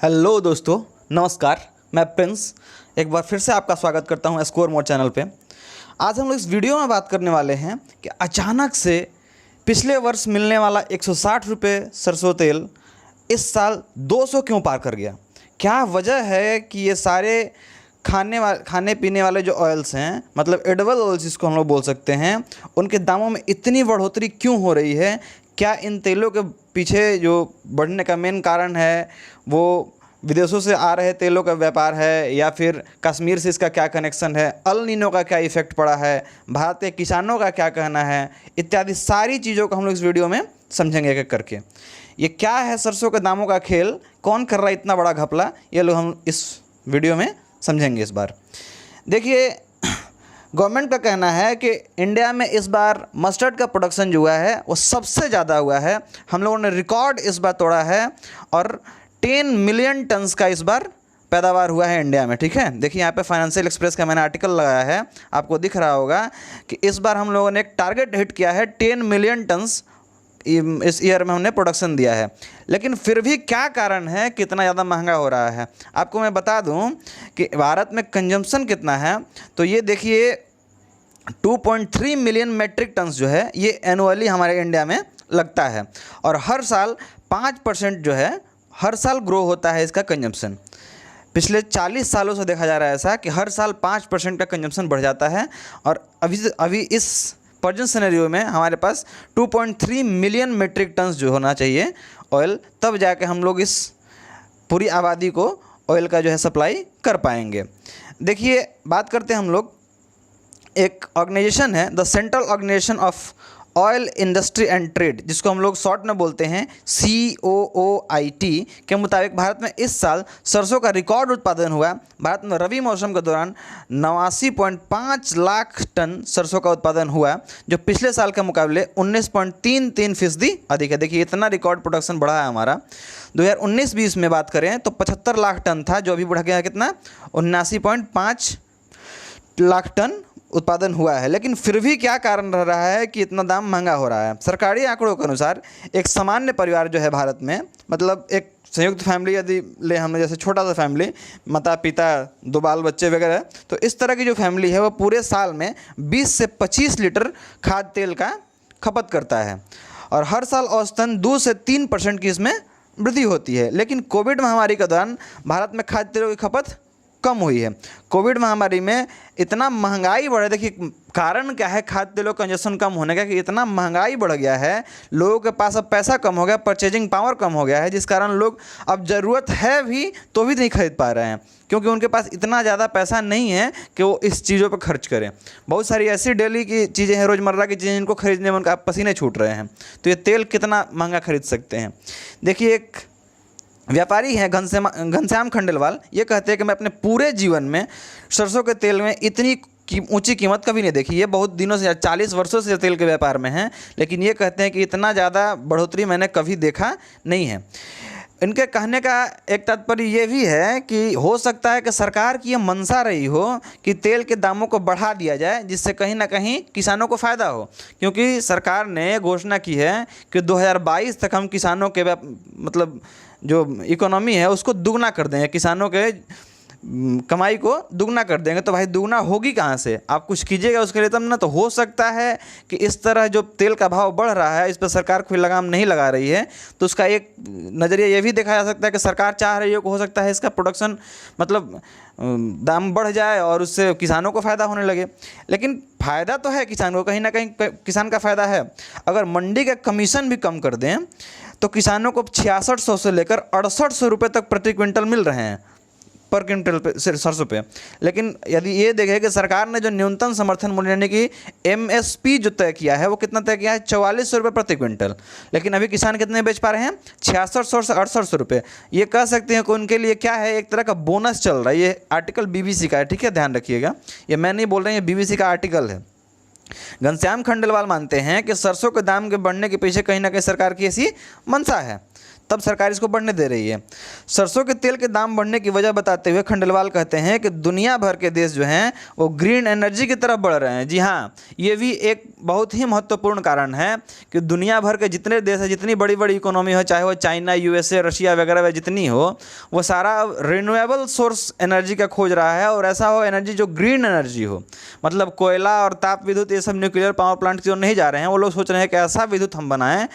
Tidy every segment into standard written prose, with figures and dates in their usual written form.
Hello दोस्तों, नमस्कार। मैं प्रिंस एक बार फिर से आपका स्वागत करता हूं स्कोर मोड चैनल पे। आज हम लोग इस वीडियो में बात करने वाले हैं कि अचानक से पिछले वर्ष मिलने वाला 160 रुपये सरसों तेल इस साल 200 क्यों पार कर गया। क्या वजह है कि ये सारे खाने पीने वाले जो ऑयल्स हैं, मतलब एडिबल ऑयल्स जिसको हम लोग बोल सकते हैं, उनके दामों में इतनी बढ़ोतरी क्यों हो रही है। क्या इन तेलों के पीछे जो बढ़ने का मेन कारण है वो विदेशों से आ रहे तेलों का व्यापार है, या फिर कश्मीर से इसका क्या कनेक्शन है, अल नीनो का क्या इफ़ेक्ट पड़ा है, भारत के किसानों का क्या कहना है, इत्यादि सारी चीज़ों को हम लोग इस वीडियो में समझेंगे एक एक करके। ये क्या है सरसों के दामों का खेल, कौन कर रहा है इतना बड़ा घपला, ये लोग हम इस वीडियो में समझेंगे इस बार। देखिए, गवर्नमेंट का कहना है कि इंडिया में इस बार मस्टर्ड का प्रोडक्शन जो हुआ है वो सबसे ज़्यादा हुआ है। हम लोगों ने रिकॉर्ड इस बार तोड़ा है और 10 मिलियन टन्स का इस बार पैदावार हुआ है इंडिया में। ठीक है, देखिए यहाँ पे फाइनेंशियल एक्सप्रेस का मैंने आर्टिकल लगाया है, आपको दिख रहा होगा कि इस बार हम लोगों ने एक टारगेट हिट किया है। 10 मिलियन टन्स इस ईयर में हमने प्रोडक्शन दिया है। लेकिन फिर भी क्या कारण है कि इतना ज़्यादा महंगा हो रहा है। आपको मैं बता दूं कि भारत में कंजम्पशन कितना है, तो ये देखिए 2.3 मिलियन मेट्रिक टन्स जो है ये एनुअली हमारे इंडिया में लगता है, और हर साल 5% जो है हर साल ग्रो होता है इसका कंजम्पशन। पिछले 40 सालों से देखा जा रहा है ऐसा कि हर साल 5% का कंजम्पशन बढ़ जाता है, और अभी इस प्रेजेंट सिनेरियो में हमारे पास 2.3 मिलियन मेट्रिक टन्स जो होना चाहिए ऑयल, तब जाके हम लोग इस पूरी आबादी को ऑयल का जो है सप्लाई कर पाएंगे। देखिए, बात करते हैं हम लोग, एक ऑर्गेनाइजेशन है the central organisation of oil industry and trade, जिसको हम लोग शॉर्ट में बोलते हैं COOIT के मुताबिक भारत में इस साल सरसों का रिकॉर्ड उत्पादन हुआ। भारत में रबी मौसम के दौरान 89.5 लाख टन सरसों का उत्पादन हुआ, जो पिछले साल के मुकाबले 19.33% अधिक है। देखिए, इतना रिकॉर्ड प्रोडक्शन बढ़ा है हमारा। 2019-20 में बात करें तो 75 लाख टन था, जो अभी बढ़ गया है कितना, 79.5 लाख टन उत्पादन हुआ है। लेकिन फिर भी क्या कारण रह रहा है कि इतना दाम महंगा हो रहा है। सरकारी आंकड़ों के अनुसार एक सामान्य परिवार जो है भारत में, मतलब एक संयुक्त फैमिली यदि ले हम, जैसे छोटा सा फैमिली, माता पिता 2 बाल बच्चे वगैरह, तो इस तरह की जो फैमिली है वो पूरे साल में 20 से 25 लीटर खाद्य तेल का खपत करता है, और हर साल औसतन 2 से 3% की इसमें वृद्धि होती है। लेकिन कोविड महामारी के दौरान भारत में खाद्य तेलों की खपत कम हुई है। कोविड महामारी में इतना महंगाई बढ़ा, देखिए कारण क्या है खाद्य तेलों का कंजम्पशन कम होने का, कि इतना महंगाई बढ़ गया है, लोगों के पास अब पैसा कम हो गया, परचेजिंग पावर कम हो गया है, जिस कारण लोग अब ज़रूरत है भी तो भी नहीं खरीद पा रहे हैं, क्योंकि उनके पास इतना ज़्यादा पैसा नहीं है कि वो इस चीज़ों पर खर्च करें। बहुत सारी ऐसी डेली की चीज़ें हैं, रोज़मर्रा की चीज़ें, जिनको खरीदने में उनका पसीने छूट रहे हैं, तो ये तेल कितना महंगा खरीद सकते हैं। देखिए, एक व्यापारी हैं घनश्याम खंडेलवाल, ये कहते हैं कि मैं अपने पूरे जीवन में सरसों के तेल में इतनी ऊंची कीमत कभी नहीं देखी। ये बहुत दिनों से, 40 वर्षों से तेल के व्यापार में हैं, लेकिन ये कहते हैं कि इतना ज़्यादा बढ़ोतरी मैंने कभी देखा नहीं है। इनके कहने का एक तात्पर्य ये भी है कि हो सकता है कि सरकार की ये मंशा रही हो कि तेल के दामों को बढ़ा दिया जाए, जिससे कहीं ना कहीं किसानों को फ़ायदा हो, क्योंकि सरकार ने घोषणा की है कि 2022 तक हम किसानों के मतलब जो इकोनॉमी है उसको दुगना कर देंगे, किसानों के कमाई को दुगना कर देंगे। तो भाई दुगना होगी कहाँ से, आप कुछ कीजिएगा उसके लिए तब ना। तो हो सकता है कि इस तरह जो तेल का भाव बढ़ रहा है, इस पर सरकार कोई लगाम नहीं लगा रही है, तो उसका एक नज़रिया ये भी देखा जा सकता है कि सरकार चाह रही है कि हो सकता है इसका प्रोडक्शन, मतलब दाम बढ़ जाए और उससे किसानों को फ़ायदा होने लगे। लेकिन फ़ायदा तो है किसान को, कहीं ना कहीं किसान का फ़ायदा है। अगर मंडी का कमीशन भी कम कर दें तो किसानों को 6600 से लेकर 6800 रुपये तक प्रति क्विंटल मिल रहे हैं, पर क्विंटल पे सरसों पे। लेकिन यदि ये देखें कि सरकार ने जो न्यूनतम समर्थन मूल्य यानी कि MSP जो तय किया है, वो कितना तय किया है, 4400 रुपये प्रति क्विंटल। लेकिन अभी किसान कितने बेच पा रहे हैं, 6600 से 6800 रुपये। ये कह सकते हैं कि उनके लिए क्या है, एक तरह का बोनस चल रहा है। ये आर्टिकल BBC का है, ठीक है, ध्यान रखिएगा, ये मैं नहीं बोल रहा हूँ, ये BBC का आर्टिकल है। घनश्याम खंडेलवाल मानते हैं कि सरसों के दाम के बढ़ने के पीछे कहीं ना कहीं सरकार की ऐसी मंशा है, तब सरकार इसको बढ़ने दे रही है। सरसों के तेल के दाम बढ़ने की वजह बताते हुए खंडेलवाल कहते हैं कि दुनिया भर के देश जो हैं वो ग्रीन एनर्जी की तरफ बढ़ रहे हैं। जी हाँ, ये भी एक बहुत ही महत्वपूर्ण कारण है कि दुनिया भर के जितने देश हैं, जितनी बड़ी बड़ी इकोनॉमी हो, चाहे वो चाइना, यूएसए, रशिया वगैरह जितनी हो, वो सारा रिन्यूएबल सोर्स एनर्जी का खोज रहा है। और ऐसा हो एनर्जी जो ग्रीन एनर्जी हो, मतलब कोयला और ताप विद्युत, ये सब न्यूक्लियर पावर प्लांट की ओर नहीं जा रहे हैं। वो लोग सोच रहे हैं कि ऐसा विद्युत हम बनाएं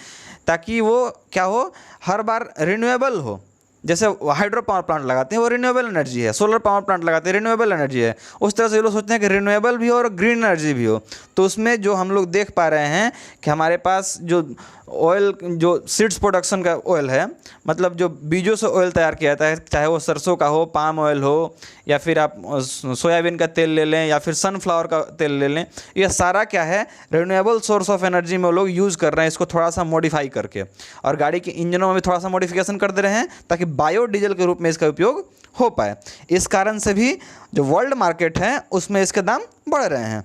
ताकि वो क्या हो, हर बार रिन्यूएबल हो। जैसे हाइड्रो पावर प्लांट लगाते हैं वो रिन्यूएबल एनर्जी है, सोलर पावर प्लांट लगाते हैं रिन्यूएबल एनर्जी है। उस तरह से ये लोग सोचते हैं कि रिन्यूएबल भी हो और ग्रीन एनर्जी भी हो। तो उसमें जो हम लोग देख पा रहे हैं कि हमारे पास जो ऑयल, जो सीड्स प्रोडक्शन का ऑयल है, मतलब जो बीजों से ऑयल तैयार किया जाता है, चाहे वो सरसों का हो, पाम ऑयल हो, या फिर आप सोयाबीन का तेल ले लें, या फिर सनफ्लावर का तेल ले लें, यह सारा क्या है, रिन्यूएबल सोर्स ऑफ एनर्जी में वो लोग यूज़ कर रहे हैं, इसको थोड़ा सा मॉडिफाई करके। और गाड़ी के इंजनों में भी थोड़ा सा मॉडिफिकेशन कर दे रहे हैं ताकि बायोडीजल के रूप में इसका उपयोग हो पाए। इस कारण से भी जो वर्ल्ड मार्केट है उसमें इसके दाम बढ़ रहे हैं।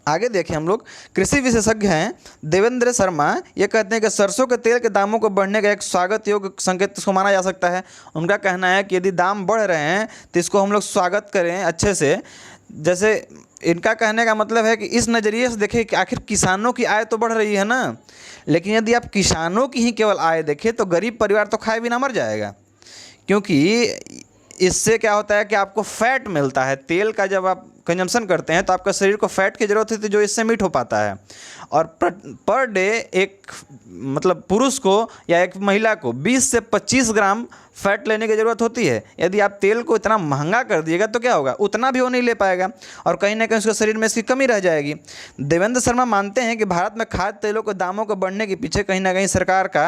आगे देखें हम लोग, कृषि विशेषज्ञ हैं देवेंद्र शर्मा, ये कहते हैं कि सरसों के तेल के दामों को बढ़ने का एक स्वागत योग्य संकेत इसको माना जा सकता है। उनका कहना है कि यदि दाम बढ़ रहे हैं तो इसको हम लोग स्वागत करें अच्छे से। जैसे इनका कहने का मतलब है कि इस नज़रिए से देखें कि आखिर किसानों की आय तो बढ़ रही है ना, लेकिन यदि आप किसानों की ही केवल आय देखें तो गरीब परिवार तो खाए बिना मर जाएगा। क्योंकि इससे क्या होता है कि आपको फैट मिलता है। तेल का जब आप कंजम्पशन करते हैं तो आपका शरीर को फैट की ज़रूरत होती है जो इससे मीट हो पाता है। और पर डे एक मतलब पुरुष को या एक महिला को 20 से 25 ग्राम फैट लेने की ज़रूरत होती है। यदि आप तेल को इतना महंगा कर दिएगा तो क्या होगा, उतना भी वो नहीं ले पाएगा और कहीं ना कहीं उसके शरीर में इसकी कमी रह जाएगी। देवेंद्र शर्मा मानते हैं कि भारत में खाद्य तेलों के दामों को बढ़ने के पीछे कहीं ना कहीं सरकार का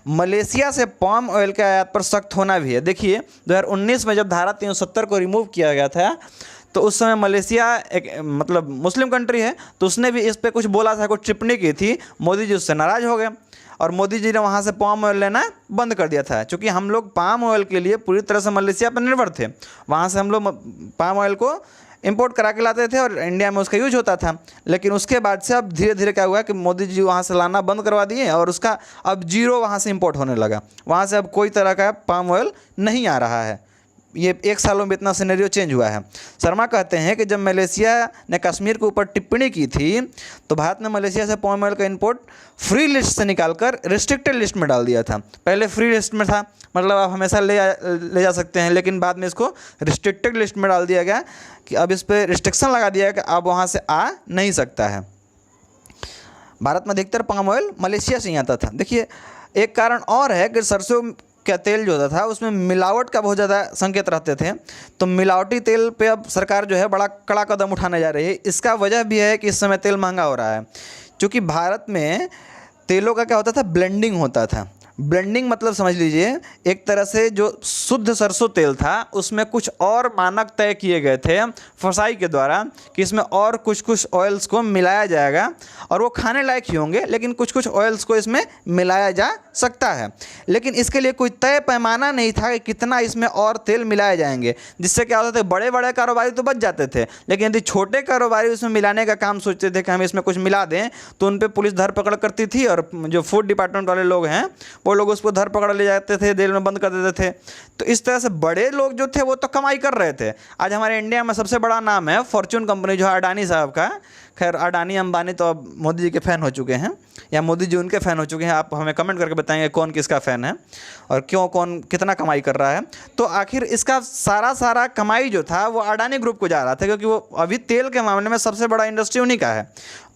मलेशिया से पाम ऑयल के आयात पर सख्त होना भी है। देखिए 2019 में जब धारा 370 को रिमूव किया गया था तो उस समय मलेशिया एक मतलब मुस्लिम कंट्री है, तो उसने भी इस पर कुछ बोला था, कुछ टिप्पणी की थी। मोदी जी उससे नाराज़ हो गए और मोदी जी ने वहाँ से पाम ऑयल लेना बंद कर दिया था। क्योंकि हम लोग पाम ऑयल के लिए पूरी तरह से मलेशिया पर निर्भर थे। वहाँ से हम लोग पाम ऑयल को इंपोर्ट करा के लाते थे और इंडिया में उसका यूज होता था। लेकिन उसके बाद से अब धीरे धीरे क्या हुआ कि मोदी जी वहाँ से लाना बंद करवा दिए और उसका अब जीरो वहाँ से इंपोर्ट होने लगा। वहाँ से अब कोई तरह का पाम ऑयल नहीं आ रहा है। ये 1 सालों में इतना सिनेरियो चेंज हुआ है। शर्मा कहते हैं कि जब मलेशिया ने कश्मीर के ऊपर टिप्पणी की थी तो भारत ने मलेशिया से पाम ऑयल का इंपोर्ट फ्री लिस्ट से निकालकर रिस्ट्रिक्टेड लिस्ट में डाल दिया था। पहले फ्री लिस्ट में था, मतलब आप हमेशा ले जा सकते हैं, लेकिन बाद में इसको रिस्ट्रिक्टेड लिस्ट में डाल दिया गया कि अब इस पर रिस्ट्रिक्शन लगा दिया गया कि अब वहाँ से आ नहीं सकता है। भारत में अधिकतर पाम ऑयल मलेशिया से ही आता था। देखिए एक कारण और है कि सरसों का तेल जो होता था उसमें मिलावट का बहुत ज़्यादा संकेत रहते थे। तो मिलावटी तेल पे अब सरकार जो है बड़ा कड़ा कदम उठाने जा रही है। इसका वजह भी है कि इस समय तेल महंगा हो रहा है, क्योंकि भारत में तेलों का क्या होता था, ब्लेंडिंग होता था। ब्लेंडिंग मतलब समझ लीजिए एक तरह से जो शुद्ध सरसों तेल था उसमें कुछ और मानक तय किए गए थे फसाई के द्वारा कि इसमें और कुछ ऑयल्स को मिलाया जाएगा और वो खाने लायक ही होंगे, लेकिन कुछ ऑयल्स को इसमें मिलाया जा सकता है। लेकिन इसके लिए कोई तय पैमाना नहीं था कि कितना इसमें और तेल मिलाए जाएंगे, जिससे क्या होता था बड़े बड़े कारोबारी तो बच जाते थे, लेकिन यदि छोटे कारोबारी उसमें मिलाने का काम सोचते थे कि हम इसमें कुछ मिला दें तो उन पर पुलिस धरपकड़ करती थी और जो फूड डिपार्टमेंट वाले लोग हैं वो लोग उसको धर पकड़ ले जाते थे, जेल में बंद कर देते थे। तो इस तरह से बड़े लोग जो थे वो तो कमाई कर रहे थे। आज हमारे इंडिया में सबसे बड़ा नाम है फॉर्च्यून कंपनी, जो है अडानी साहब का। खैर अडानी अंबानी तो अब मोदी जी के फ़ैन हो चुके हैं या मोदी जी उनके फ़ैन हो चुके हैं। आप हमें कमेंट करके बताएंगे कौन किसका फ़ैन है और क्यों, कौन कितना कमाई कर रहा है। तो आखिर इसका सारा कमाई जो था वो अडानी ग्रुप को जा रहा था, क्योंकि वो अभी तेल के मामले में सबसे बड़ा इंडस्ट्री उन्हीं का है।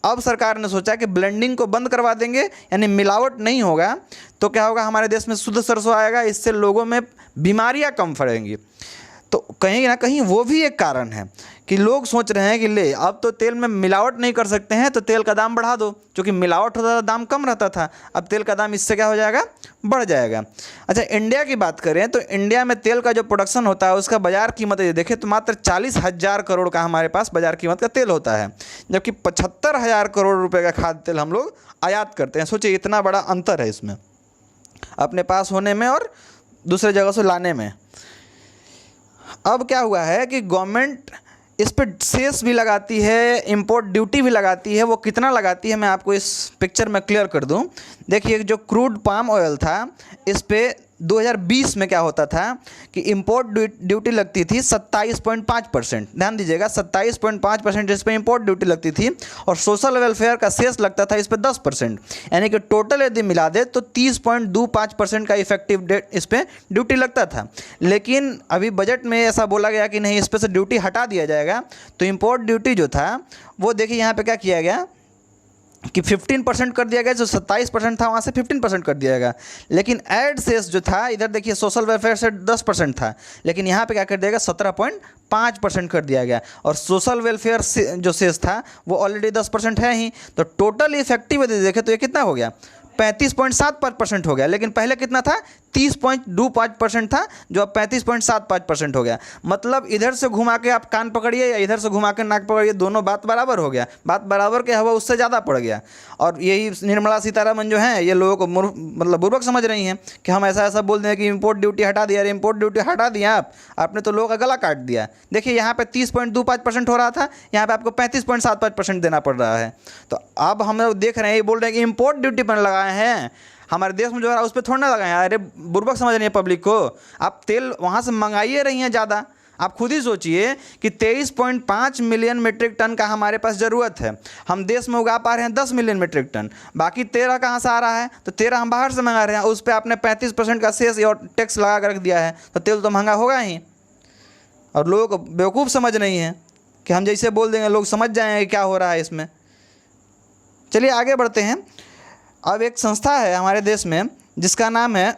अब सरकार ने सोचा कि ब्लेंडिंग को बंद करवा देंगे, यानी मिलावट नहीं होगा, तो क्या होगा, हमारे देश में शुद्ध सरसों आएगा, इससे लोगों में बीमारियां कम फैलेंगी। तो कहीं ना कहीं वो भी एक कारण है कि लोग सोच रहे हैं कि ले अब तो तेल में मिलावट नहीं कर सकते हैं तो तेल का दाम बढ़ा दो। क्योंकि मिलावट होता था दाम कम रहता था, अब तेल का दाम इससे क्या हो जाएगा, बढ़ जाएगा। अच्छा इंडिया की बात करें तो इंडिया में तेल का जो प्रोडक्शन होता है उसका बाज़ार कीमत ये देखें तो मात्र 40,000 करोड़ का हमारे पास बाज़ार कीमत का तेल होता है, जबकि 75,000 करोड़ रुपये का खाद्य तेल हम लोग आयात करते हैं। सोचिए इतना बड़ा अंतर है इसमें, अपने पास होने में और दूसरे जगह से लाने में। अब क्या हुआ है कि गवर्नमेंट इस पे सेस भी लगाती है, इंपोर्ट ड्यूटी भी लगाती है। वो कितना लगाती है मैं आपको इस पिक्चर में क्लियर कर दूं। देखिए जो क्रूड पाम ऑयल था, इस पे 2020 में क्या होता था कि इंपोर्ट ड्यूटी लगती थी 27.5%। ध्यान दीजिएगा, 27.5% इस पर इंपोर्ट ड्यूटी लगती थी और सोशल वेलफेयर का सेस लगता था इस पर 10%। यानी कि टोटल यदि मिला दे तो 30.25% का इफेक्टिव डेट इस पर ड्यूटी लगता था। लेकिन अभी बजट में ऐसा बोला गया कि नहीं, इस पर से ड्यूटी हटा दिया जाएगा। तो इंपोर्ट ड्यूटी जो था वो देखिए यहाँ पर क्या किया गया कि 15% कर दिया गया। जो 27% था वहाँ से 15% कर दिया गया। लेकिन एड सेस जो था, इधर देखिए सोशल वेलफेयर से 10% था, लेकिन यहाँ पे क्या कर दिया गया, 17.5% कर दिया गया। और सोशल वेलफेयर से जो सेस था वो ऑलरेडी 10% है ही। तो टोटल इफेक्टिव यदि देखें तो ये कितना हो गया, 35.75% हो गया। लेकिन पहले कितना था, 30.25% था, जो अब 35.75% हो गया। मतलब इधर से घुमा के आप कान पकड़िए या इधर से घुमा के नाक पकड़िए, दोनों बात बराबर हो गया। बात बराबर के हवा उससे ज़्यादा पड़ गया। और यही निर्मला सीतारमन जो हैं, ये लोगों को मतलब बुर्बक समझ रही हैं कि हम ऐसा ऐसा बोल दें कि इंपोर्ट ड्यूटी हटा दिया। अरे इंपोर्ट ड्यूटी हटा दिया आपने तो लोगों का गला काट दिया। देखिए यहाँ पे 30.25% हो रहा था, यहाँ पे आपको 35.75% देना पड़ रहा है। तो अब हम लोग देख रहे हैं, ये बोल रहे हैं कि इंपोर्ट ड्यूटी पर लगाए हैं, हमारे देश में जो है उस पर थोड़ा ना लगाए हैं। अरे बुर्बक समझ रही है पब्लिक को। आप तेल वहाँ से मंगाइए रही हैं ज़्यादा। आप खुद ही सोचिए कि 23.5 मिलियन मीट्रिक टन का हमारे पास ज़रूरत है, हम देश में उगा पा रहे हैं 10 मिलियन मीट्रिक टन, बाकी 13 कहाँ से आ रहा है, तो 13 हम बाहर से मंगा रहे हैं। उस पर आपने 35% का सेस और टैक्स लगा कर रख दिया है, तो तेल तो महंगा होगा ही। और लोग बेवकूफ़ समझ नहीं हैं कि हम जैसे बोल देंगे लोग समझ जाएंगे क्या हो रहा है इसमें। चलिए आगे बढ़ते हैं। अब एक संस्था है हमारे देश में जिसका नाम है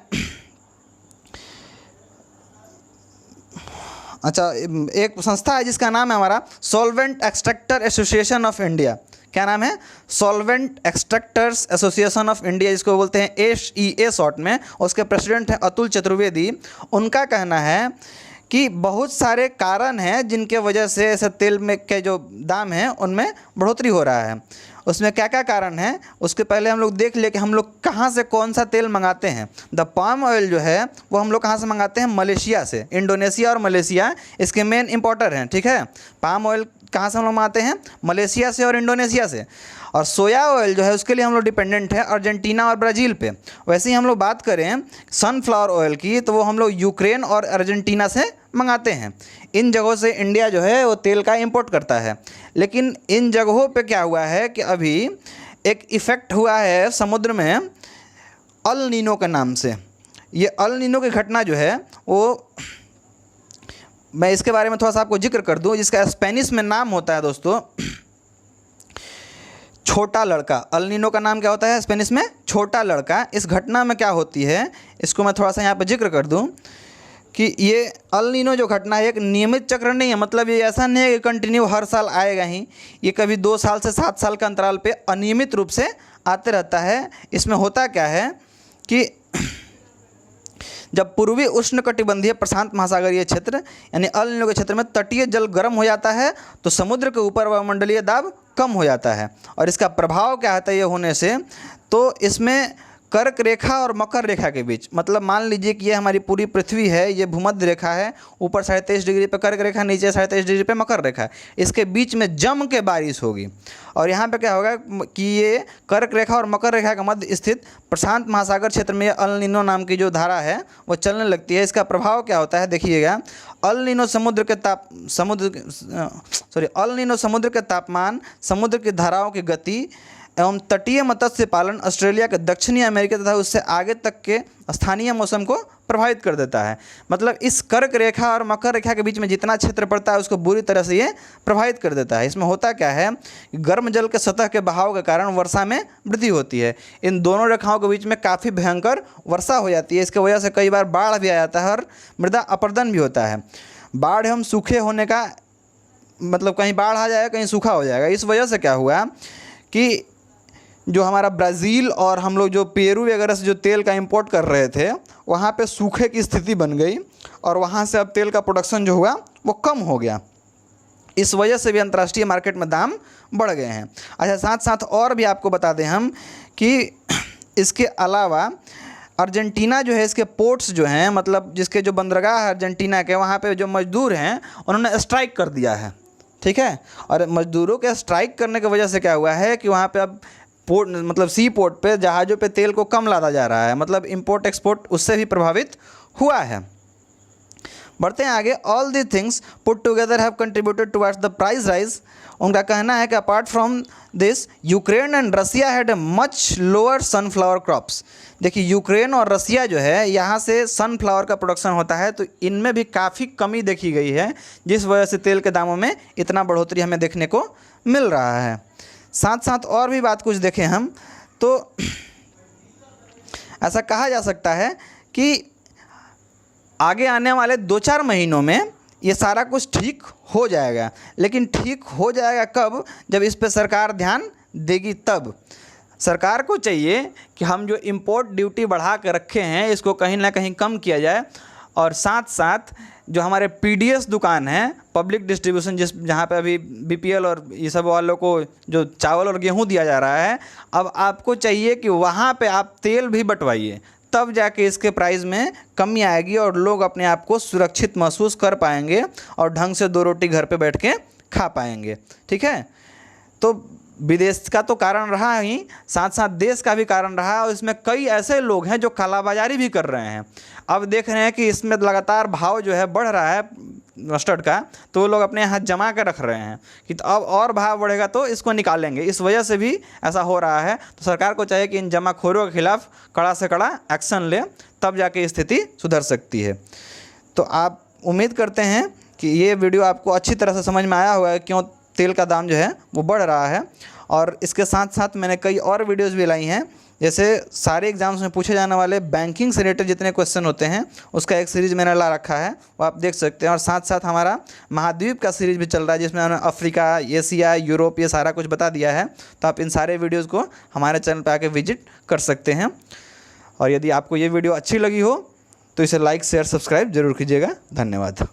एक संस्था है जिसका नाम है हमारा solvent extractor association of India. क्या नाम है, solvent extractors association of India, जिसको बोलते हैं SEA शॉर्ट में। उसके प्रेसिडेंट हैं अतुल चतुर्वेदी। उनका कहना है कि बहुत सारे कारण हैं जिनके वजह से ऐसे तेल में के जो दाम हैं उनमें बढ़ोतरी हो रहा है। उसमें क्या क्या कारण है, उसके पहले हम लोग देख ले कि हम लोग कहाँ से कौन सा तेल मंगाते हैं। द पाम ऑयल जो है वो हम लोग कहाँ से मंगाते हैं, मलेशिया से। इंडोनेशिया और मलेशिया इसके मेन इंपोर्टर हैं, ठीक है। पाम ऑयल कहाँ से हम लोग मंगाते हैं, मलेशिया से और इंडोनेशिया से। और सोया ऑयल जो है उसके लिए हम लोग डिपेंडेंट है अर्जेंटीना और ब्राज़ील पे। वैसे ही हम लोग बात करें सनफ्लावर ऑयल की, तो वो हम लोग यूक्रेन और अर्जेंटीना से मंगाते हैं। इन जगहों से इंडिया जो है वो तेल का इंपोर्ट करता है। लेकिन इन जगहों पे क्या हुआ है कि अभी एक इफ़ेक्ट हुआ है समुद्र में अल नीनो के नाम से। ये अल नीनो की घटना जो है वो, मैं इसके बारे में थोड़ा सा आपको जिक्र कर दूं, जिसका स्पेनिश में नाम होता है दोस्तों छोटा लड़का। अल नीनो का नाम क्या होता है स्पेनिश में, छोटा लड़का। इस घटना में क्या होती है, इसको मैं थोड़ा सा यहाँ पर जिक्र कर दूं कि ये अल नीनो जो घटना है एक नियमित चक्र नहीं है। मतलब ये ऐसा नहीं है कि कंटिन्यू हर साल आएगा ही, ये कभी 2 साल से 7 साल के अंतराल पे अनियमित रूप से आते रहता है। इसमें होता क्या है कि जब पूर्वी उष्णकटिबंधीय प्रशांत महासागरीय क्षेत्र यानी अल नीनो के क्षेत्र में तटीय जल गर्म हो जाता है तो समुद्र के ऊपर वायुमंडलीय दाब कम हो जाता है। और इसका प्रभाव क्या होता है ये होने से, तो इसमें कर्क रेखा और मकर रेखा के बीच, मतलब मान लीजिए कि ये हमारी पूरी पृथ्वी है, ये भूमध्य रेखा है, ऊपर 23.5 डिग्री पे कर्क रेखा, नीचे 23.5 डिग्री पे मकर रेखा, इसके बीच में जम के बारिश होगी। और यहाँ पे क्या होगा कि ये कर्क रेखा और मकर रेखा के मध्य स्थित प्रशांत महासागर क्षेत्र में अल नीनो नाम की जो धारा है वो चलने लगती है। इसका प्रभाव क्या होता है देखिएगा, अल नीनो समुद्र के तापमान, समुद्र की धाराओं की गति एवं तटीय मत्स्य पालन ऑस्ट्रेलिया के दक्षिणी अमेरिका तथा उससे आगे तक के स्थानीय मौसम को प्रभावित कर देता है। मतलब इस कर्क रेखा और मकर रेखा के बीच में जितना क्षेत्र पड़ता है उसको बुरी तरह से ये प्रभावित कर देता है। इसमें होता क्या है, गर्म जल के सतह के बहाव के कारण वर्षा में वृद्धि होती है। इन दोनों रेखाओं के बीच में काफ़ी भयंकर वर्षा हो जाती है। इसके वजह से कई बार बाढ़ भी आ जाता है और मृदा अपरदन भी होता है। बाढ़ एवं सूखे होने का मतलब कहीं बाढ़ आ जाएगा कहीं सूखा हो जाएगा। इस वजह से क्या हुआ कि जो हमारा ब्राज़ील और हम लोग जो पेरू वगैरह से जो तेल का इंपोर्ट कर रहे थे वहाँ पे सूखे की स्थिति बन गई और वहाँ से अब तेल का प्रोडक्शन जो हुआ वो कम हो गया। इस वजह से भी अंतर्राष्ट्रीय मार्केट में दाम बढ़ गए हैं। अच्छा, साथ साथ और भी आपको बता दें हम कि इसके अलावा अर्जेंटीना जो है इसके पोर्ट्स जो हैं, मतलब जिसके जो बंदरगाह है अर्जेंटीना के, वहाँ पे जो मजदूर हैं उन्होंने स्ट्राइक कर दिया है। ठीक है। और मजदूरों के स्ट्राइक करने की वजह से क्या हुआ है कि वहाँ पे अब पोर्ट मतलब सी पोर्ट पे जहाज़ों पे तेल को कम लादा जा रहा है, मतलब इंपोर्ट एक्सपोर्ट उससे भी प्रभावित हुआ है। बढ़ते हैं आगे। All the things put together have contributed towards the price rise. उनका कहना है कि apart from this Ukraine and Russia had a much lower sunflower crops. देखिए यूक्रेन और रसिया जो है यहाँ से सनफ्लावर का प्रोडक्शन होता है, तो इनमें भी काफ़ी कमी देखी गई है, जिस वजह से तेल के दामों में इतना बढ़ोतरी हमें देखने को मिल रहा है। साथ साथ और भी बात कुछ देखें हम तो ऐसा कहा जा सकता है कि आगे आने वाले 2-4 महीनों में ये सारा कुछ ठीक हो जाएगा। लेकिन ठीक हो जाएगा कब? जब इस पे सरकार ध्यान देगी तब। सरकार को चाहिए कि हम जो इंपोर्ट ड्यूटी बढ़ा कर रखे हैं इसको कहीं ना कहीं कम किया जाए, और साथ साथ जो हमारे पीडीएस दुकान है, पब्लिक डिस्ट्रीब्यूशन, जहाँ पे अभी बीपीएल और ये सब वालों को जो चावल और गेहूँ दिया जा रहा है, अब आपको चाहिए कि वहाँ पे आप तेल भी बंटवाइए, तब जाके इसके प्राइस में कमी आएगी और लोग अपने आप को सुरक्षित महसूस कर पाएंगे और ढंग से 2 रोटी घर पे बैठ के खा पाएंगे। ठीक है, तो विदेश का तो कारण रहा ही, साथ साथ देश का भी कारण रहा है, और इसमें कई ऐसे लोग हैं जो कालाबाजारी भी कर रहे हैं। अब देख रहे हैं कि इसमें लगातार भाव जो है बढ़ रहा है मस्टर्ड का, तो वो लोग अपने यहाँ जमा कर रख रहे हैं कि तो अब और भाव बढ़ेगा तो इसको निकालेंगे। इस वजह से भी ऐसा हो रहा है। तो सरकार को चाहिए कि इन जमाखोरों के खिलाफ कड़ा से कड़ा एक्शन ले, तब जाके स्थिति सुधर सकती है। तो आप उम्मीद करते हैं कि ये वीडियो आपको अच्छी तरह से समझ में आया होगा क्यों तेल का दाम जो है वो बढ़ रहा है। और इसके साथ साथ मैंने कई और वीडियोज़ भी लाई हैं, जैसे सारे एग्जाम्स में पूछे जाने वाले बैंकिंग से रिलेटेड जितने क्वेश्चन होते हैं उसका एक सीरीज़ मैंने ला रखा है, वो आप देख सकते हैं। और साथ साथ हमारा महाद्वीप का सीरीज़ भी चल रहा है, जिसमें हमने अफ्रीका, एशिया, यूरोप ये सारा कुछ बता दिया है। तो आप इन सारे वीडियोज़ को हमारे चैनल पर आके विजिट कर सकते हैं। और यदि आपको ये वीडियो अच्छी लगी हो तो इसे लाइक, शेयर, सब्सक्राइब जरूर कीजिएगा। धन्यवाद।